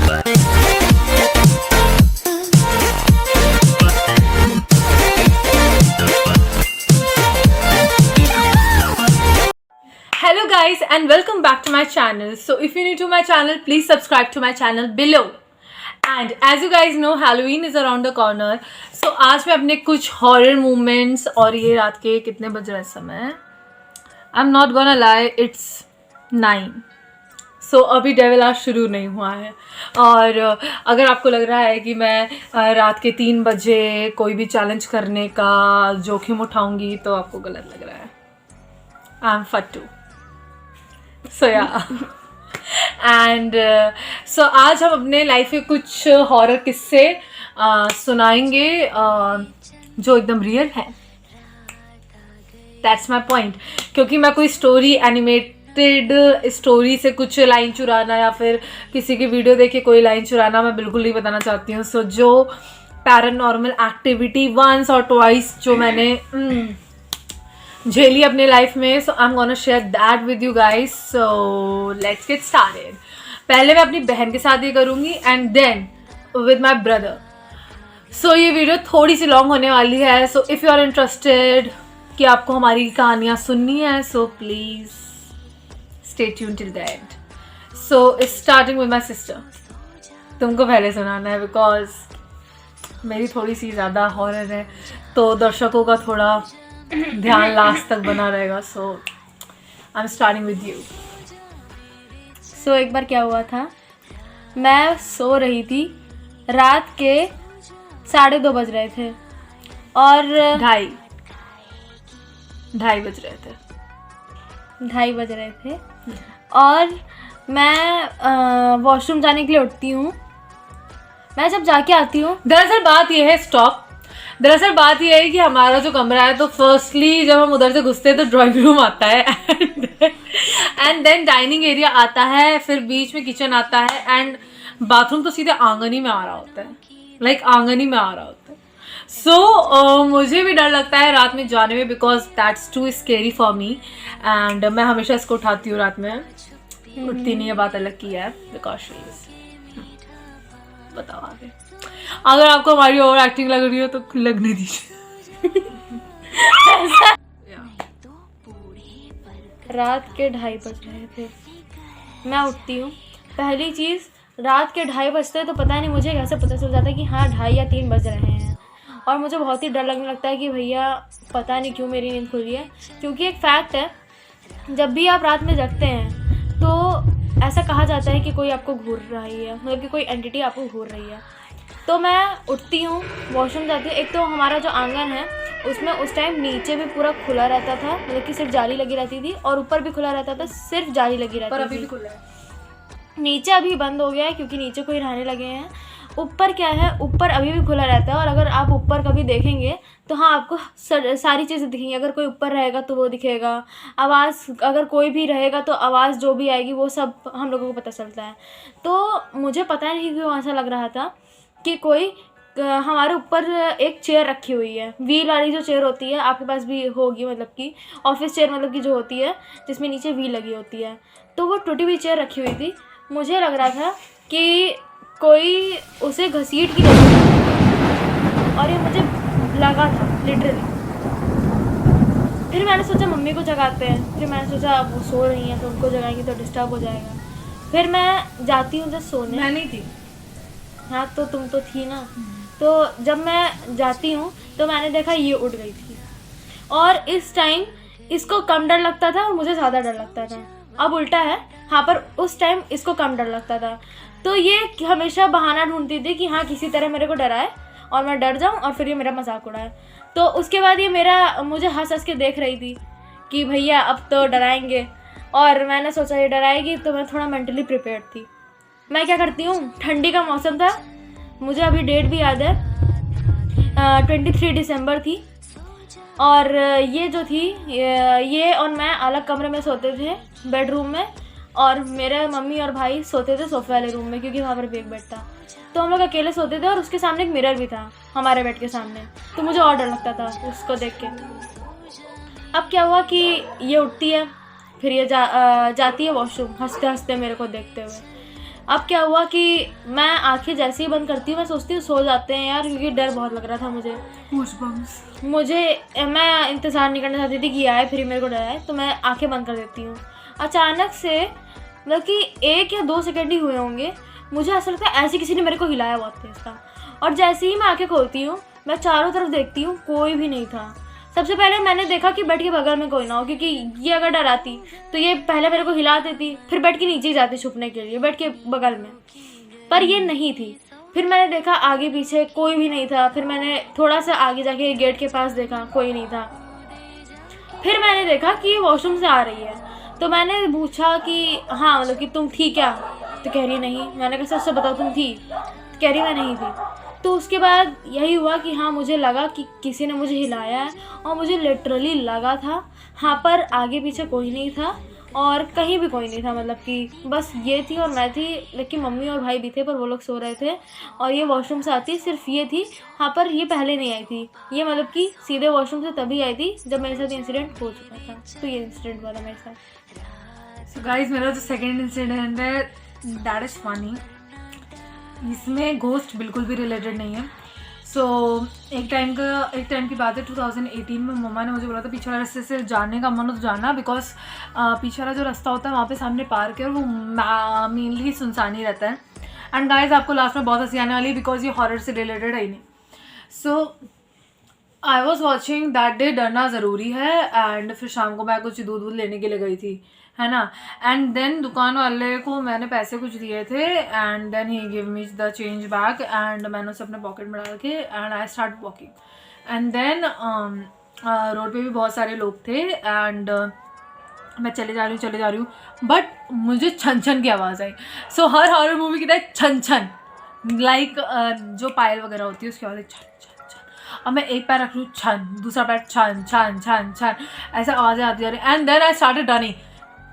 Hello guys and welcome back to my channel. So if you're new to my channel, please subscribe to my channel below. And as you guys know, Halloween is around the corner. So आज मैं अपने कुछ horror moments और ये रात के कितने बज रहे समय, I'm not gonna lie, it's 9. So अभी डेविल आज शुरू नहीं हुआ है. और अगर आपको लग रहा है कि मैं रात के 3 बजे कोई भी चैलेंज करने का जोखिम उठाऊंगी, तो आपको गलत लग रहा है. I'm फट्टू. So yeah. And so आज हम अपने लाइफ के कुछ हॉरर किस्से सुनाएंगे जो एकदम रियल है. That's my point. क्योंकि मैं कोई स्टोरी, एनिमेटेड स्टोरी से कुछ लाइन चुराना या फिर किसी की वीडियो देख के कोई लाइन चुराना मैं बिल्कुल नहीं बताना चाहती हूँ. सो जो पैरानॉर्मल एक्टिविटी वंस और ट्वाइस जो मैंने झेली अपने लाइफ में, so I am gonna share that with you guys. So let's get started. पहले मैं अपनी बहन के साथ ये करूँगी and then with my brother. So ये वीडियो थोड़ी सी लॉन्ग होने वाली है. So if you are interested कि आपको हमारी कहानियाँ सुननी है, so please stay tune till the end. So starting with my sister. तुमको पहले सुनाना है बिकॉज मेरी थोड़ी सी ज़्यादा हॉरर है, तो दर्शकों का थोड़ा ध्यान लास्ट तक बना रहेगा. So I am starting with you. So एक बार क्या हुआ था, मैं सो रही थी, रात के 2:30 बज रहे थे और 2:30 बज रहे थे. 2:30 बज रहे थे और मैं वॉशरूम जाने के लिए उठती हूँ. मैं जब जाके आती हूँ, दरअसल बात यह है, स्टॉप. दरअसल बात यह है कि हमारा जो कमरा है, तो फर्स्टली जब हम उधर से घुसते हैं तो ड्राइंग रूम आता है एंड देन डाइनिंग एरिया आता है, फिर बीच में किचन आता है एंड बाथरूम तो सीधे आंगन ही में आ रहा होता है. लाइक आंगन ही में आ रहा होता है. सो मुझे भी डर लगता है रात में जाने में because that's too scary for me. And मैं हमेशा इसको उठाती हूँ रात में. उठती नहीं है, बात अलग की है बिकॉज शी इज. बताओ आगे. अगर आपको हमारी ओवर एक्टिंग लग रही हो तो लगने दीजिए. रात के 2:30 बज रहे थे. मैं उठती हूँ. पहली चीज़, रात के 2:30 बजते हैं तो पता नहीं मुझे कैसे पता चल जाता है कि हाँ 2:30 या 3 बज रहे हैं. और मुझे बहुत ही डर लगने लगता है कि भैया पता नहीं क्यों मेरी नींद खुली है. क्योंकि एक फैक्ट है, जब भी आप रात में जगते हैं तो ऐसा कहा जाता है कि कोई आपको घूर रही है, मतलब कि कोई एंटिटी आपको घूर रही है. तो मैं उठती हूँ, वॉशरूम जाती हूँ. एक तो हमारा जो आंगन है उसमें उस टाइम नीचे भी पूरा खुला रहता था, मतलब कि सिर्फ जाली लगी रहती थी, और ऊपर भी खुला रहता था, सिर्फ जाली लगी रहती थी. पर अभी भी खुला है. नीचे अभी बंद हो गया है क्योंकि नीचे कोई रहने लगे हैं. ऊपर क्या है, ऊपर अभी भी खुला रहता है. और अगर आप ऊपर कभी देखेंगे तो हाँ आपको सारी चीज़ें दिखेंगी. अगर कोई ऊपर रहेगा तो वो दिखेगा. आवाज़, अगर कोई भी रहेगा तो आवाज़ जो भी आएगी वो सब हम लोगों को पता चलता है. तो मुझे पता नहीं क्यों ऐसा लग रहा था कि कोई हमारे ऊपर एक चेयर रखी हुई है. व्हील वाली जो चेयर होती है, आपके पास भी होगी, मतलब कि ऑफिस चेयर, मतलब कि जो होती है जिसमें नीचे व्हील लगी होती है. तो वो टूटी हुई चेयर रखी हुई थी. मुझे लग रहा था कि कोई उसे घसीट की रही थी और ये मुझे लगा था लिटरली. फिर मैंने सोचा मम्मी को जगाते हैं. फिर मैंने सोचा अब वो सो रही हैं तो उनको जगाएंगे तो डिस्टर्ब हो जाएगा. फिर मैं जाती हूँ जब सोने. मैं नहीं थी. हाँ तो तुम तो थी ना. तो जब मैं जाती हूँ तो मैंने देखा ये उठ गई थी. और इस टाइम इसको कम डर लगता था और मुझे ज़्यादा डर लगता था. अब उल्टा है. हाँ, पर उस टाइम इसको कम डर लगता था. तो ये हमेशा बहाना ढूंढती थी कि हाँ किसी तरह मेरे को डराए और मैं डर जाऊँ और फिर ये मेरा मजाक उड़ाए. तो उसके बाद ये मुझे हंस हंस के देख रही थी कि भैया अब तो डराएंगे. और मैंने सोचा ये डराएगी, तो मैं थोड़ा मेंटली प्रिपेयर्ड थी. मैं क्या करती हूँ, ठंडी का मौसम था, मुझे अभी डेट भी याद है, 23 दिसंबर थी. और ये जो थी, ये और मैं अलग कमरे में सोते थे, बेडरूम में. और मेरे मम्मी और भाई सोते थे सोफे वाले रूम में क्योंकि वहाँ पर भी एक बेड था. तो हम लोग अकेले सोते थे और उसके सामने एक मिरर भी था हमारे बेड के सामने. तो मुझे और डर लगता था उसको देख के. अब क्या हुआ कि ये उठती है, फिर ये जाती है वॉशरूम हंसते हंसते मेरे को देखते हुए. अब क्या हुआ कि मैं आंखें जैसे ही बंद करती हूँ मैं सोचती हूँ सो जाते हैं यार, क्योंकि डर बहुत लग रहा था मुझे। मैं इंतज़ार नहीं करना चाहती थी कि आए फिर मेरे को डर आए, तो मैं आंखें बंद कर देती हूँ। अचानक से मतलब कि 1 या 2 सेकंड ही हुए होंगे, मुझे ऐसा लगता है ऐसे किसी ने मेरे को हिलाया बहुत तेज था। और जैसे ही मैं आंखें खोलती हूँ मैं चारों तरफ देखती हूँ, कोई भी नहीं था। सबसे पहले मैंने देखा कि बेड के बगल में कोई ना हो, क्योंकि ये अगर डराती तो ये पहले मेरे को हिला देती, फिर बेड के नीचे ही जाती छुपने के लिए बेड के बगल में, पर ये नहीं थी। फिर मैंने देखा आगे पीछे कोई भी नहीं था। फिर मैंने थोड़ा सा आगे जाके गेट के पास देखा, कोई नहीं था। फिर मैंने देखा कि ये वॉशरूम से आ रही है, तो मैंने पूछा कि हाँ मतलब कि तुम थी क्या? तो कह रही नहीं। मैंने कहा सच से बताओ तुम थी? तो कह रही मैं नहीं थी। तो उसके बाद यही हुआ कि हाँ मुझे लगा कि किसी ने मुझे हिलाया है, और मुझे लिटरली लगा था हाँ पर आगे पीछे कोई नहीं था और कहीं भी कोई नहीं था, मतलब कि बस ये थी और मैं थी। लेकिन मम्मी और भाई भी थे पर वो लोग सो रहे थे, और ये वॉशरूम से आती सिर्फ ये थी। हाँ पर ये पहले नहीं आई थी, ये मतलब कि सीधे वॉशरूम से तभी आई थी जब मेरे साथ इंसिडेंट हो चुका था। तो ये इंसिडेंट हुआ था मेरे साथ। सो गाइज मेरा जो सेकेंड इंसिडेंट है दैट इज़ फनी। इसमें घोस्ट बिल्कुल भी रिलेटेड नहीं है। सो एक टाइम की बात है 2018 में मम्मा ने मुझे बोला था पीछे वाले रास्ते से जाने का मन हो तो जाना, बिकॉज पीछे वाला जो रास्ता होता है वहाँ पे सामने पार्क है और वो मेनली सुनसान ही रहता है। एंड गाइज आपको लास्ट में बहुत हंसी आने वाली है बिकॉज ये हॉरर से रिलेटेड है ही नहीं। So I was watching that day, डरना ज़रूरी है। एंड फिर शाम को मैं कुछ दूध लेने के लिए गई थी, है ना। एंड देन दुकान वाले को मैंने पैसे कुछ दिए थे and then he give me the change back, and मैंने उसे अपने पॉकेट में डाल के and I start walking. And then road पे भी बहुत सारे लोग थे एंड मैं चले जा रही हूँ बट मुझे छन छन की आवाज़ आई। सो हर हॉरर मूवी की तरह छन छन, लाइक जो पायल वगैरह होती है उसकी आवाज़ छन छन छन। अब मैं एक पैर रख लूँ छन, दूसरा पैर छन छन छन छन, ऐसा आवाज़ें आती जा रही। And then I started running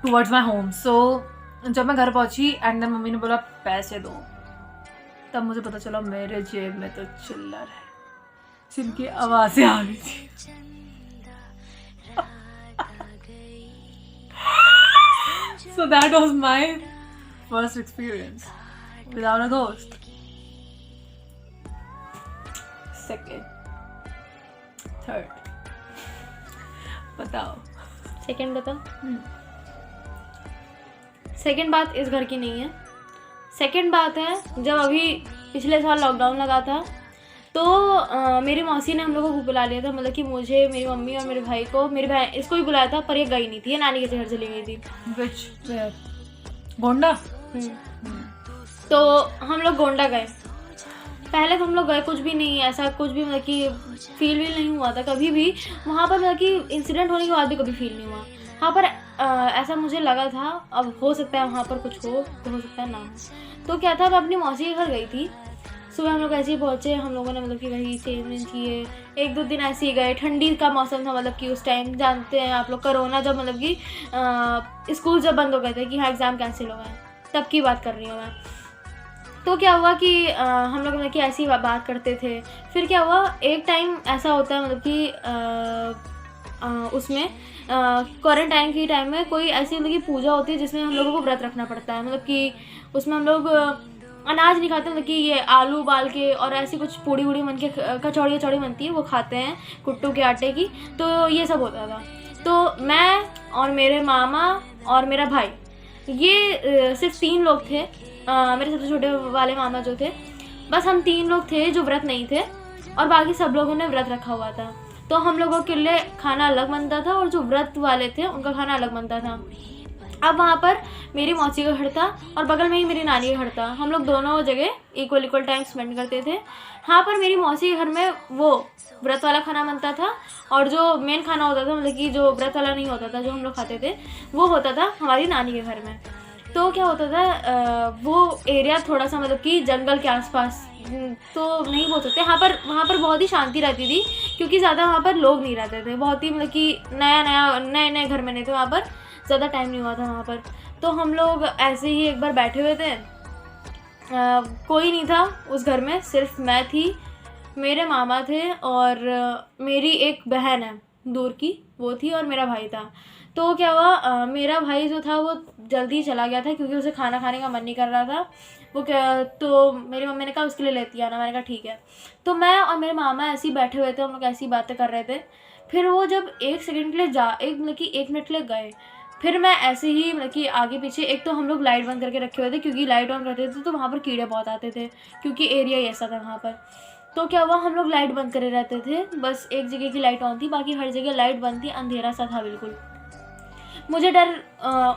towards my home. So जब मैं घर पहुंची एंड देन मम्मी ने बोला पैसे दो, तब मुझे पता चला मेरे जेब में तो चिल्लर है जिनकी आवाज़ें आ रही थी। So that was my first experience without a ghost. Second, third, बताओ। सेकंड बताओ। सेकंड बात इस घर की नहीं है। सेकंड बात है जब अभी पिछले साल लॉकडाउन लगा था तो मेरी मौसी ने हम लोगों को बुला लिया था, मतलब कि मुझे, मेरी मम्मी और मेरे भाई को, मेरी बहन इसको भी बुलाया था पर ये गई नहीं थी, ये नानी के घर चली गई थी। गोंडा। तो हम लोग गोंडा गए। पहले तो हम लोग गए, कुछ भी नहीं ऐसा, कुछ भी मतलब कि फील नहीं हुआ था कभी भी वहाँ पर, मतलब कि इंसिडेंट होने के बाद भी कभी फील नहीं हुआ वहाँ पर। ऐसा मुझे लगा था अब हो सकता है वहाँ पर कुछ हो सकता है ना हो। तो क्या था, मैं अपनी मौसी के घर गई थी। सुबह हम लोग ऐसे ही पहुँचे, हम लोगों ने मतलब कि वही चेंज किए, 1-2 दिन ऐसे ही गए। ठंडी का मौसम था, मतलब कि उस टाइम जानते हैं आप लोग कोरोना जब मतलब कि स्कूल जब बंद हो गए थे कि हाँ एग्ज़ाम कैंसिल हो गए, तब की बात कर रही हूँ मैं। तो क्या हुआ कि हम लोग मतलब कि ऐसी बात करते थे। फिर क्या हुआ, एक टाइम ऐसा होता है मतलब कि उसमें क्वारंटाइन के टाइम में कोई ऐसी मतलब कि पूजा होती है जिसमें हम लोगों को व्रत रखना पड़ता है। मतलब कि उसमें हम लोग अनाज नहीं खाते, मतलब कि ये आलू उबाल के और ऐसी कुछ पूड़ी वूड़ी बन के कचौड़ी बनती है वो खाते हैं कुट्टू के आटे की। तो ये सब होता था। तो मैं और मेरे मामा और मेरा भाई, ये सिर्फ 3 लोग थे। मेरे सबसे छोटे वाले मामा जो थे, बस हम 3 लोग थे जो व्रत नहीं थे और बाकी सब लोगों ने व्रत रखा हुआ था। तो हम लोगों के लिए खाना अलग बनता था और जो व्रत वाले थे उनका खाना अलग बनता था। अब वहाँ पर मेरी मौसी का घर था और बगल में ही मेरी नानी का घर था। हम लोग दोनों जगह इक्वल टाइम स्पेंड करते थे। हाँ पर मेरी मौसी के घर में वो व्रत वाला खाना बनता था और जो मेन खाना होता था, मतलब कि जो व्रत वाला नहीं होता था जो हम लोग खाते थे, वो होता था हमारी नानी के घर में। तो क्या होता था, वो एरिया थोड़ा सा मतलब कि जंगल के आसपास तो नहीं बोल सकते, वहाँ पर बहुत ही शांति रहती थी क्योंकि ज़्यादा वहाँ पर लोग नहीं रहते थे। बहुत ही मतलब कि नए घर में नहीं थे, वहाँ पर ज़्यादा टाइम नहीं हुआ था वहाँ पर। तो हम लोग ऐसे ही एक बार बैठे हुए थे, कोई नहीं था उस घर में, सिर्फ मैं थी, मेरे मामा थे और मेरी एक बहन है दूर की, वो थी और मेरा भाई था। तो क्या हुआ, मेरा भाई जो था वो जल्दी चला गया था क्योंकि उसे खाना खाने का मन नहीं कर रहा था। वो क्या, तो मेरी मम्मी ने कहा उसके लिए लेती आना। मैंने कहा ठीक है। तो मैं और मेरे मामा ऐसे ही बैठे हुए थे, हम लोग ऐसी बातें कर रहे थे। फिर वो जब 1 सेकंड के लिए मतलब कि 1 मिनट के लिए गए, फिर मैं ऐसे ही मतलब कि आगे पीछे, एक तो हम लोग लाइट बंद करके रखे हुए थे क्योंकि लाइट ऑन करते थे तो वहाँ पर कीड़े बहुत आते थे क्योंकि एरिया ही ऐसा था वहाँ पर। तो क्या हुआ, हम लोग लाइट बंद करे रहते थे, बस एक जगह की लाइट ऑन थी, बाकी हर जगह लाइट बंद थी, अंधेरा सा था बिल्कुल। मुझे डर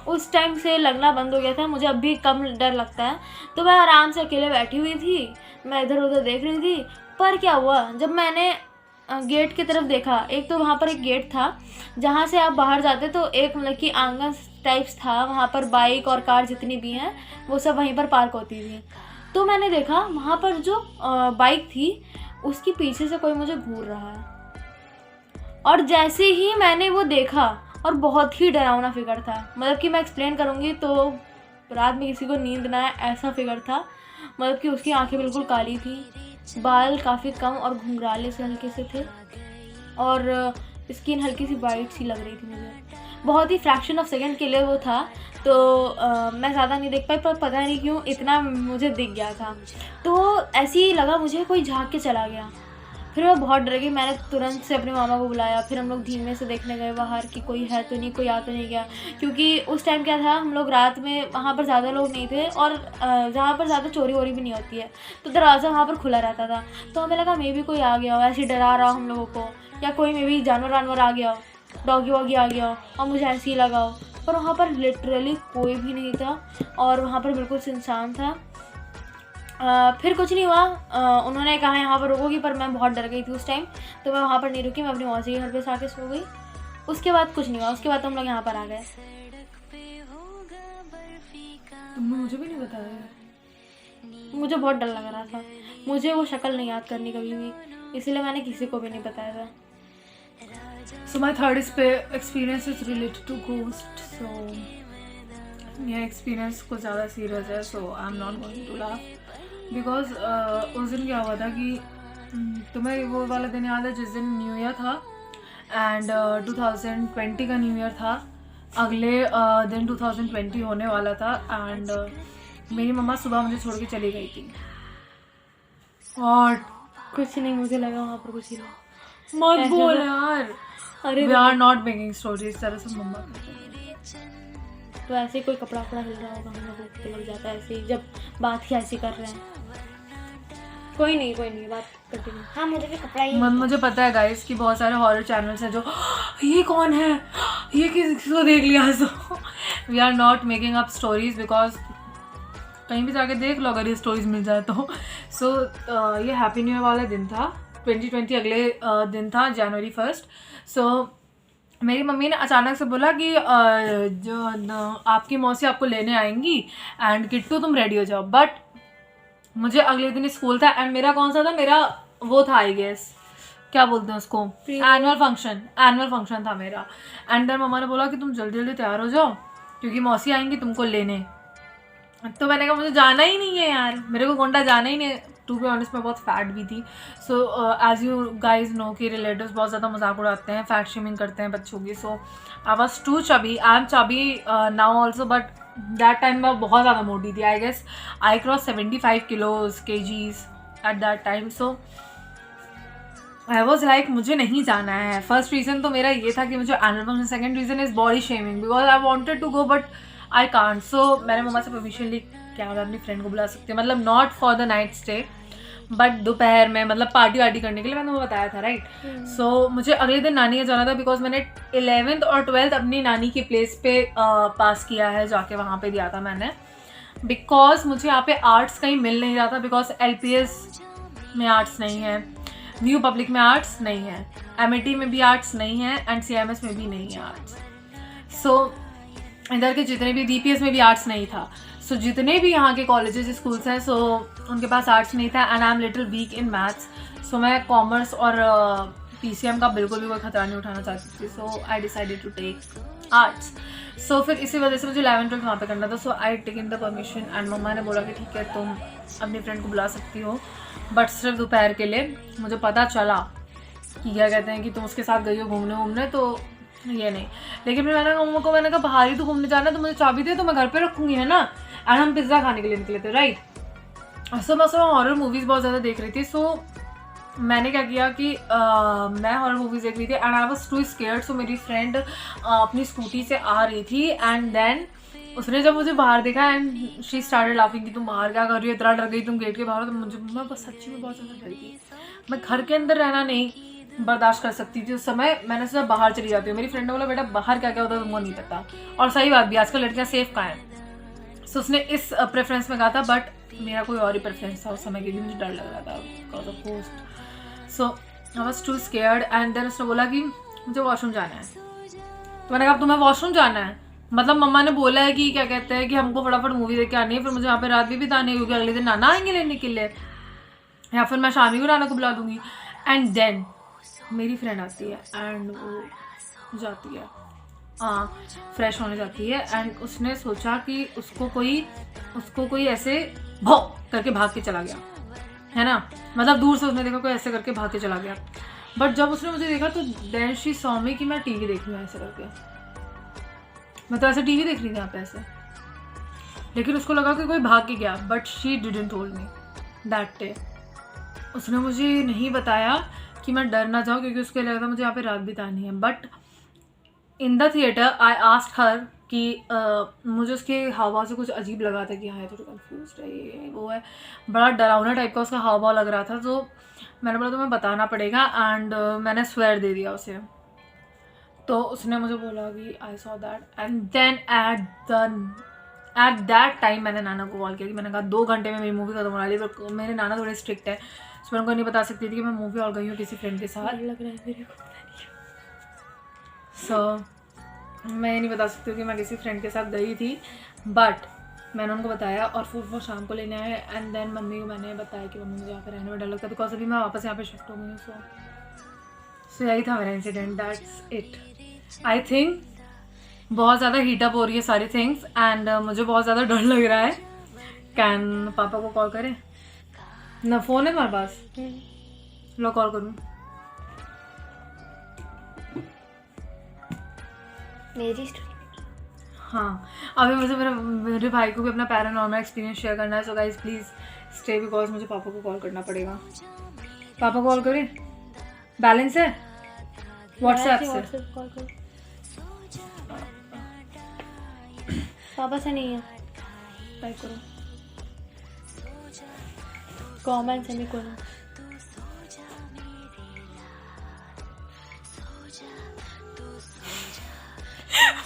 उस टाइम से लगना बंद हो गया था, मुझे अब भी कम डर लगता है। तो मैं आराम से अकेले बैठी हुई थी, मैं इधर उधर देख रही थी। पर क्या हुआ, जब मैंने गेट की तरफ देखा, एक तो वहाँ पर एक गेट था जहाँ से आप बाहर जाते तो एक मतलब कि आंगन टाइप्स था, वहाँ पर बाइक और कार जितनी भी हैं वो सब वहीं पर पार्क होती थी। तो मैंने देखा वहाँ पर जो बाइक थी उसके पीछे से कोई मुझे घूर रहा है। और जैसे ही मैंने वो देखा, और बहुत ही डरावना फिगर था, मतलब कि मैं एक्सप्लेन करूँगी तो रात में किसी को नींद ना आए ऐसा फिगर था। मतलब कि उसकी आंखें बिल्कुल काली थी, बाल काफ़ी कम और घुंघराले से हल्के से थे, और स्किन हल्की सी वाइट सी लग रही थी मुझे। बहुत ही फ्रैक्शन ऑफ सेकंड के लिए वो था, तो मैं ज़्यादा नहीं देख पाई, पर पता नहीं क्यों इतना मुझे दिख गया था। तो ऐसे ही लगा मुझे कोई झाँक के चला गया। फिर मैं बहुत डर गई, मैंने तुरंत से अपने मामा को बुलाया। फिर हम लोग धीमे से देखने गए बाहर कि कोई है तो नहीं, कोई आ तो नहीं गया, क्योंकि उस टाइम क्या था, हम लोग रात में वहाँ पर ज़्यादा लोग नहीं थे, और जहाँ पर ज़्यादा चोरी वोरी भी नहीं होती है तो दरवाज़ा वहाँ पर खुला रहता था। तो हमें लगा मे भी कोई आ गया हो, ऐसे डरा रहा हो हम लोगों को, या कोई मे भी जानवर वानवर आ गया हो, डॉगी वॉगी आ गया हो, और मुझे ऐसे ही लगा हो। पर वहाँ पर लिटरली कोई भी नहीं था, और वहाँ पर बिल्कुल सुनसान था। फिर कुछ नहीं हुआ, उन्होंने कहा यहाँ पर रुकोगी, पर मैं बहुत डर गई थी उस टाइम, तो मैं वहाँ पर नहीं रुकी, मैं अपनी मौसी के घर पे आके सो गई। उसके बाद कुछ नहीं हुआ, उसके बाद हम लोग यहाँ पर आ गए। तुमने मुझे भी नहीं बताया? मुझे बहुत डर लग रहा था, मुझे वो शक्ल नहीं याद करनी कभी भी, इसलिए मैंने किसी को भी नहीं बताया था। So my third experience is related to ghost. So यह एक्सपीरियंस कुछ ज़्यादा सीरियस है, so I'm not going to laugh because उस दिन क्या हुआ था कि तुम्हें वो वाला दिन याद है जिस दिन न्यू ईयर था, एंड 2020 का न्यू ईयर था, अगले दिन 2020 होने वाला था, एंड मेरी मम्मा सुबह मुझे छोड़ के चली गई थी। और कुछ नहीं, मुझे लगा वहाँ पर कुछ ही मत बोल यार, अरे we are not making story, इस तरह से मम्मा तो ऐसे ही कोई कपड़ा वपड़ा हिल रहा होगा, हम लोग को लग जाता है ऐसे ही जब बात ही ऐसी कर रहे हैं। कोई नहीं, बात कंटिन्यू। हाँ, मुझे भी कपड़ा ही मुझे पता है गाइस कि बहुत सारे हॉरर चैनल्स हैं जो ये कौन है, ये किसको देख लिया। So we are not making up stories because कहीं भी जाके देख लो अगर ये स्टोरीज मिल जाए तो। सो ये हैप्पी न्यू ईयर वाला दिन था, 2020 अगले दिन था, January 1st। सो मेरी मम्मी ने अचानक से बोला कि जो आपकी मौसी आपको लेने आएंगी एंड किट्टू तुम रेडी हो जाओ। बट मुझे अगले दिन स्कूल था, एंड मेरा कौन सा था, मेरा वो था आई गेस क्या बोलते हैं उसको, एनुअल फंक्शन था मेरा। एंड देन मम्मा ने बोला कि तुम जल्दी जल्दी तैयार हो जाओ क्योंकि मौसी आएंगी तुमको लेने। तो मैंने कहा मुझे जाना ही नहीं है यार, मेरे को गोंडा जाना ही नहीं। टू बी ऑनेस्ट मैं बहुत फैट भी थी। So as you guys know कि रिलेटिव्स बहुत ज़्यादा मजाक उड़ाते हैं, फैट शेमिंग करते हैं बच्चों की। So I was too chubby, I am chubby now also, but that time मैं बहुत ज़्यादा मोटी थी। I guess I cross 75 kgs at that time. So I was like मुझे नहीं जाना है। फर्स्ट रीज़न तो मेरा ये था कि मुझे annual function, second reason is body shaming because I wanted to go but I can't. So मैंने मम्मा से परमिशन ली, क्या मैं अपनी फ्रेंड को बुला सकती हूँ, मतलब not for the night stay but दोपहर में, मतलब पार्टी वार्टी करने के लिए, मैंने वो बताया था राइट। सो मुझे अगले दिन नानी के जाना था बिकॉज मैंने 11th और 12th अपनी नानी की प्लेस पे पास किया है, जाके वहाँ पे दिया था मैंने। बिकॉज मुझे यहाँ पे आर्ट्स कहीं मिल नहीं रहा था, बिकॉज LPS में आर्ट्स नहीं है, न्यू पब्लिक में आर्ट्स नहीं है, MAT में भी आर्ट्स नहीं है, एंड CMS में भी नहीं है आर्ट्स। सो इधर के जितने भी DPS में भी आर्ट्स नहीं था। सो जितने भी यहाँ के कॉलेजेस स्कूल्स हैं, सो उनके पास आर्ट्स नहीं था, and I am little weak in maths. So मैं कॉमर्स और PCM का बिल्कुल भी कोई खतरा नहीं उठाना चाहती थी। So I decided to take arts. So फिर इसी वजह से मुझे 11th 12th वहाँ पे करना था। So I taken the permission, and मम्मा ने बोला कि ठीक है तुम अपनी फ्रेंड को बुला सकती हो बट सिर्फ दोपहर के लिए। मुझे पता चला कि क्या कहते हैं कि तुम उसके साथ गई हो घूमने, तो ये नहीं। लेकिन फिर मैंने मम्मा को मैंने कहा बाहर ही तो घूमने जाना है, तो मुझे चाबी दे तो मैं घर पे रखूँगी, है ना। एंड हम पिज़्ज़ा खाने के लिए निकले थे, राइट। सो मैं हॉरर मूवीज़ बहुत ज़्यादा देख रही थी। सो मैंने क्या किया कि मैं हॉरर मूवीज़ देख रही थी and I was too scared. So मेरी फ्रेंड अपनी स्कूटी से आ रही थी एंड देन उसने जब मुझे बाहर देखा एंड शी स्टार्टेड लाफिंग कि तुम बाहर क्या कर रही हो, इतना डर गई तुम गेट के बाहर। तो मैं बस सच्ची में बहुत ज़्यादा डर गई। मैं घर के अंदर रहना नहीं बर्दाश्त कर सकती थी उस समय। मैंने सोचा बाहर चली जाती हूँ। मेरी फ्रेंड ने बोला बेटा बाहर क्या क्या होता है तुमको नहीं पता, और सही बात भी, आजकल लड़कियाँ सेफ कहाँ हैं। सो उसने इस प्रेफरेंस में कहा था, बट मेरा कोई और ही प्रेफरेंस था उस समय क्योंकि मुझे डर लग रहा था because of ghost. So I was too scared and then उसने बोला कि मुझे वॉशरूम जाना है। तो मैंने कहा तुम्हें वॉशरूम जाना है, मतलब मम्मा ने बोला है कि क्या कहते हैं कि हमको फटाफट मूवी देख के आनी है, फिर मुझे यहाँ पे रात भी बितानी है क्योंकि अगले दिन नाना आएंगे लेने के लिए, या फिर मैं शामी को नाना को बुला दूंगी। एंड देन मेरी फ्रेंड आती है एंड वो जाती है फ्रेश होने जाती है एंड उसने सोचा कि उसको कोई ऐसे भौ करके भाग के चला गया, है ना। मतलब दूर से उसने देखा कोई ऐसे करके भाग के चला गया। बट जब उसने मुझे देखा तो देन शी सॉ मी कि मैं टीवी देख रही हूँ ऐसे करके। मैं तो ऐसे टीवी देख रही थी यहाँ पे ऐसे, लेकिन उसको लगा कि कोई भाग के गया। But she didn't told me that day. उसने मुझे नहीं बताया कि मैं डर ना जाऊँ क्योंकि उसको लगा था मुझे यहाँ पे रात बितानी है। But in the theatre I asked her कि मुझे उसके हाव भाव से कुछ अजीब लगा था कि हाँ ये थोड़ा कन्फ्यूज है, ये वो है, बड़ा डरावना टाइप का उसका हाव भाव लग रहा था। तो मैंने बोला तुम्हें बताना पड़ेगा एंड मैंने स्वेयर दे दिया उसे। तो उसने मुझे बोला कि I saw that and then at that time मैंने नाना को कॉल किया कि मैंने कहा 2 घंटे में मेरी मूवी खत्म होने वाली है। तो मेरे नाना थोड़े स्ट्रिक्ट है, सो मैं उनको नहीं बता सकती थी कि मैं मूवी और गई हूँ किसी फ्रेंड के साथ। लग रहा है मेरे को। सो मैं नहीं बता सकती हूँ कि मैं किसी फ्रेंड के साथ गई थी, बट मैंने उनको बताया और फिर वो शाम को लेने आए। एंड देन मम्मी को मैंने बताया कि मम्मी मुझे यहाँ पे रहने में डर लगता है बिकॉज अभी मैं वापस यहाँ पे शिफ्ट हो गई हूँ। सो यही था मेरा incident, that's it. I think बहुत ज़्यादा हीटअप हो रही है सारी थिंग्स एंड मुझे बहुत ज़्यादा डर लग रहा है। कैन पापा को कॉल करें ना, फ़ोन है तुम्हारे पास? लो कॉल करूँ। मेरी हाँ, अभी मुझे मेरे भाई को भी अपना पैरानॉर्मल एक्सपीरियंस शेयर करना है। So guys please stay because मुझे पापा को कॉल करना पड़ेगा। पापा कॉल करें? बैलेंस है व्हाट्सएप से? कॉल करो। पापा से नहीं है, टाइप करो कमेंट से नहीं करो।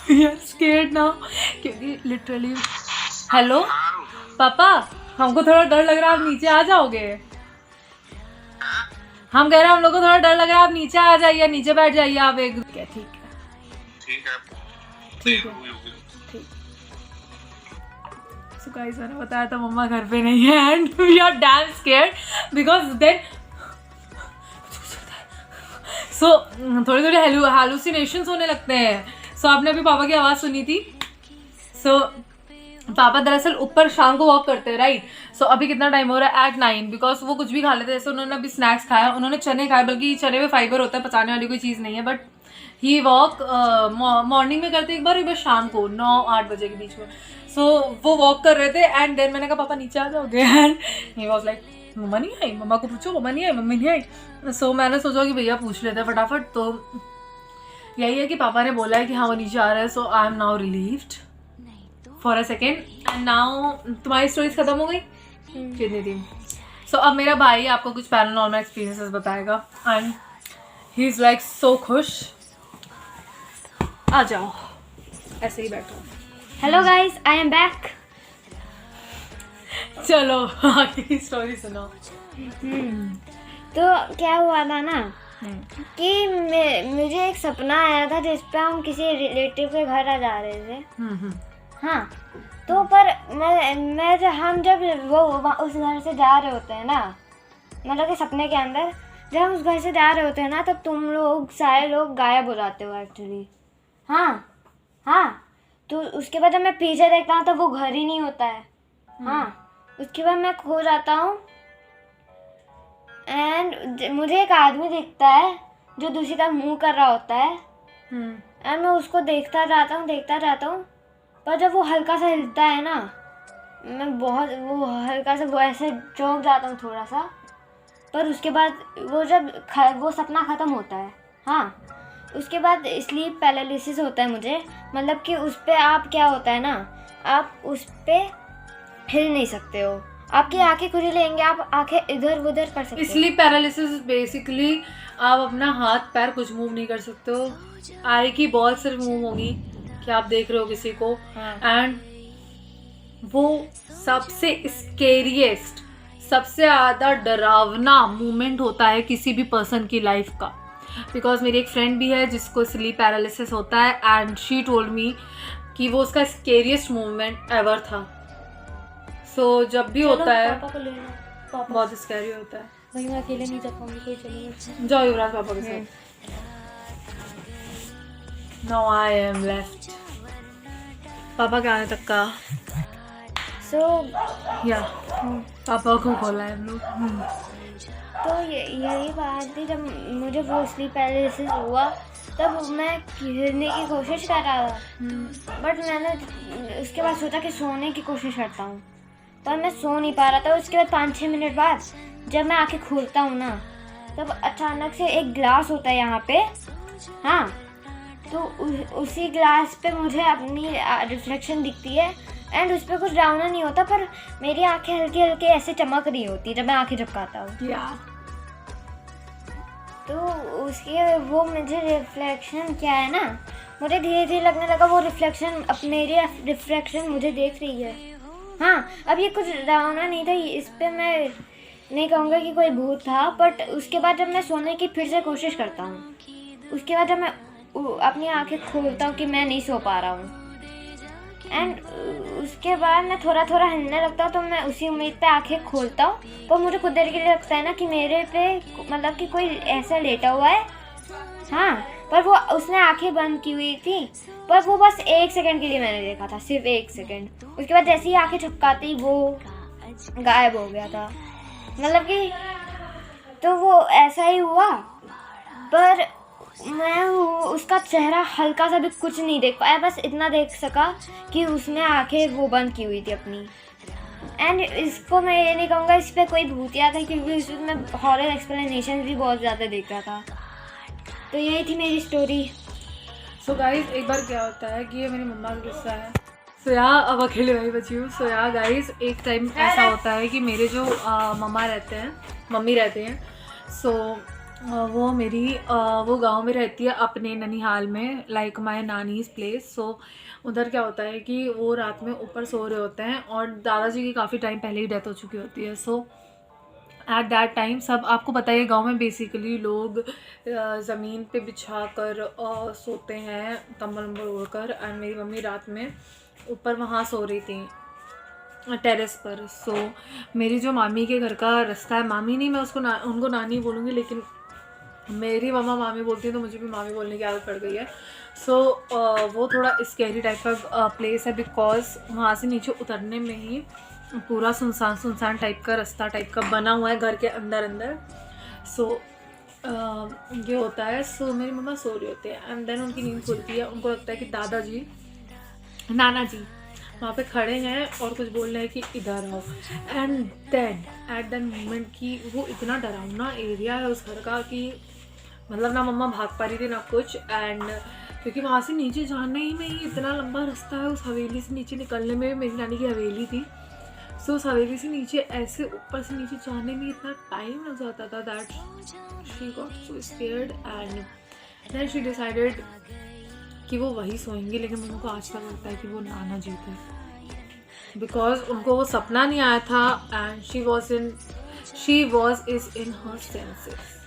We are scared now क्योंकि लिटरली। हेलो पापा, हमको थोड़ा डर लग रहा है, आप नीचे आ जाओगे? हम कह रहे हैं हम लोग को थोड़ा डर लग रहा है, आप नीचे आ जाइए, नीचे बैठ जाइए आप एक। क्या? ठीक है ठीक है ठीक। सो गाइस मैंने बताया था मम्मा घर पे नहीं है and we are damn scared because then so थोड़े थोड़े हैलुसिनेशंस होने लगते हैं। सो आपने अभी पापा की आवाज़ सुनी थी। सो पापा दरअसल ऊपर शाम को वॉक करते हैं, राइट। सो अभी कितना टाइम हो रहा है? एट 9 बिकॉज वो कुछ भी खा लेते हैं। जैसे उन्होंने अभी स्नैक्स खाया, उन्होंने चने खाए, बल्कि चने में फाइबर होता है, पचाने वाली कोई चीज़ नहीं है। बट ही वॉक मॉर्निंग में करते एक बार, बस शाम को 9-8 बजे के बीच में। सो वो वॉक कर रहे थे एंड देन मैंने कहा पापा नीचे आ जाओगे एंड ही वाज लाइक मम्मा नहीं आई, मम्मा को पूछो मम्मा नहीं आई, मम्मी नहीं आई। सो मैंने सोचा कि भैया पूछ लेते हैं फटाफट। तो यही है कि पापा ने बोला है कि हाँ वो नीचे आ रहा है। So I am now relieved for a second and now तुम्हारी स्टोरीज खत्म हो गई कितनी थी। सो अब मेरा भाई आपको कुछ पैरानॉर्मल एक्सपीरियंसेस बताएगा and he is like so खुश। आ जाओ, ऐसे ही बैठो। Hello guys, I am back. चलो आगे की स्टोरी सुनाओ। तो क्या हुआ था ना कि मुझे एक सपना आया था जिस पे हम किसी रिलेटिव के घर आ जा रहे थे। हाँ, तो पर हम जब वो उस घर से जा रहे होते हैं ना, मतलब कि सपने के अंदर जब हम उस घर से जा रहे होते हैं ना, तब तुम लोग सारे लोग गायब हो जाते हो एक्चुअली। हाँ, तो उसके बाद जब मैं पीछे देखता हूँ तो वो घर ही नहीं होता है। हाँ, उसके बाद मैं खो जाता हूँ एंड मुझे एक आदमी दिखता है जो दूसरी तरफ मुंह कर रहा होता है एंड मैं उसको देखता रहता हूँ पर जब वो हल्का सा हिलता है ना, मैं बहुत वो हल्का सा वो ऐसे चौंक जाता हूँ थोड़ा सा। पर उसके बाद वो जब वो सपना ख़त्म होता है, हाँ, उसके बाद स्लीप पैरालिसिस होता है मुझे। मतलब कि उस पर आप क्या होता है ना, आप उस पर हिल नहीं सकते हो, आपकी आंखें खुली लेंगे, आप आंखें इधर उधर कर सकते हो। स्लीप पैरालिसिस बेसिकली आप अपना हाथ पैर कुछ मूव नहीं कर सकते हो, आई की बॉल सिर्फ मूव होगी कि आप देख रहे हो किसी को। एंड वो सबसे स्केरियस्ट, सबसे ज़्यादा डरावना मोमेंट होता है किसी भी पर्सन की लाइफ का। बिकॉज मेरी एक फ्रेंड भी है जिसको स्लीप पैरालिसिस होता है एंड शी टोल्ड मी कि वो उसका स्केरियस्ट मोमेंट एवर था। सो जब भी होता है पापा को ले लो, पापा बहुत स्कैरी होता है। भाई मैं अकेले नहीं जा पाऊंगी, कोई चलेगा। जाओ युवराज पापा के साथ। नाउ आई एम लेफ्ट पापा के आने तक का। सो या पापा को खोला है हम लोग। तो यही बात थी, जब मुझे वो स्लीप पैरालिसिस हुआ तब मैं हिलने की कोशिश कर रहा था, बट मैंने उसके बाद सोचा कि सोने की कोशिश करता हूँ, पर मैं सो नहीं पा रहा था। उसके बाद 5-6 मिनट बाद जब मैं आंखें खोलता हूँ ना, तब अचानक से एक ग्लास होता है यहाँ पे, हाँ, तो उसी ग्लास पे मुझे अपनी रिफ्लेक्शन दिखती है एंड उस पर कुछ डाउना नहीं होता, पर मेरी आंखें हल्की हल्की ऐसे चमक रही होती जब मैं आंखें झपकाता हूँ। तो उसके वो मुझे रिफ्लेक्शन क्या है ना, मुझे धीरे धीरे लगने लगा वो रिफ्लेक्शन, अब मेरी रिफ्लेक्शन मुझे देख रही है। हाँ, अब ये कुछ डरावना नहीं था, इस पे मैं नहीं कहूँगा कि कोई भूत था, बट उसके बाद जब मैं सोने की फिर से कोशिश करता हूँ, उसके बाद जब मैं अपनी आंखें खोलता हूँ कि मैं नहीं सो पा रहा हूँ, एंड उसके बाद मैं थोड़ा थोड़ा हिलने लगता हूँ, तो मैं उसी उम्मीद पे आंखें खोलता हूँ। पर मुझे खुद देर के लिए लगता है ना कि मेरे पे मतलब कि कोई ऐसा लेटा हुआ है, हाँ, पर वो उसने आंखें बंद की हुई थी, पर वो बस 1 सेकंड के लिए मैंने देखा था, सिर्फ 1 सेकंड। उसके बाद जैसे ही आंखें झपकाती वो गायब हो गया था। मतलब कि तो वो ऐसा ही हुआ, पर मैं उसका चेहरा हल्का सा भी कुछ नहीं देख पाया, बस इतना देख सका कि उसने आंखें वो बंद की हुई थी अपनी। एंड इसको मैं ये नहीं कहूँगा इस पर कोई भूतिया था, क्योंकि इसमें हॉरर एक्सप्लेनेशन भी बहुत ज़्यादा देख रहा था। तो यही थी मेरी स्टोरी। सो गाइज एक बार क्या होता है कि ये मेरी मम्मा का किस्सा है। सो यहाँ अब अकेले वही बची हूँ। सो यहाँ गाइज एक टाइम ऐसा होता है कि मेरे जो मम्मी रहते हैं, सो वो मेरी वो गांव में रहती है अपने ननिहाल में, लाइक माय नानीज़ प्लेस। सो उधर क्या होता है कि वो रात में ऊपर सो रहे होते हैं और दादाजी की काफ़ी टाइम पहले ही डेथ हो चुकी होती है। सो एट दैट टाइम सब आपको पता है गांव में बेसिकली लोग ज़मीन पे बिछा कर सोते हैं कंबल वम्बल ओढ़कर। एंड मेरी मम्मी रात में ऊपर वहाँ सो रही थी टेरेस पर। सो मेरी जो मामी के घर का रास्ता है, मामी नहीं, मैं उसको उनको नानी बोलूँगी, लेकिन मेरी मम्मा मामी बोलती है तो मुझे भी मामी बोलने की आदत पड़ गई है। सो वो थोड़ा स्कैरी टाइप का प्लेस है, बिकॉज वहाँ से नीचे उतरने में ही पूरा सुनसान टाइप का रास्ता टाइप का बना हुआ है घर के अंदर। सो ये होता है। सो मेरी मम्मा सो रही होती है एंड देन उनकी नींद खुलती है, उनको लगता है कि दादाजी नाना जी वहाँ पे खड़े हैं और कुछ बोल रहे हैं कि इधर आओ। And then at that moment की वो इतना डरावना एरिया है उस घर का कि मतलब ना मम्मा भाग पा रही थी ना कुछ। एंड क्योंकि वहाँ से नीचे जाने ही में ही इतना लंबा रास्ता है, उस हवेली से नीचे निकलने में मेरी नानी की हवेली थी। सो उस हवेली से नीचे ऐसे ऊपर से नीचे जाने में इतना टाइम लग जाता था that she got so scared and then she decided कि वो वही सोएंगे। लेकिन मम्मी को आज तक लगता है कि वो नाना जी थे, बिकॉज उनको वो सपना नहीं आया था and she was in her senses.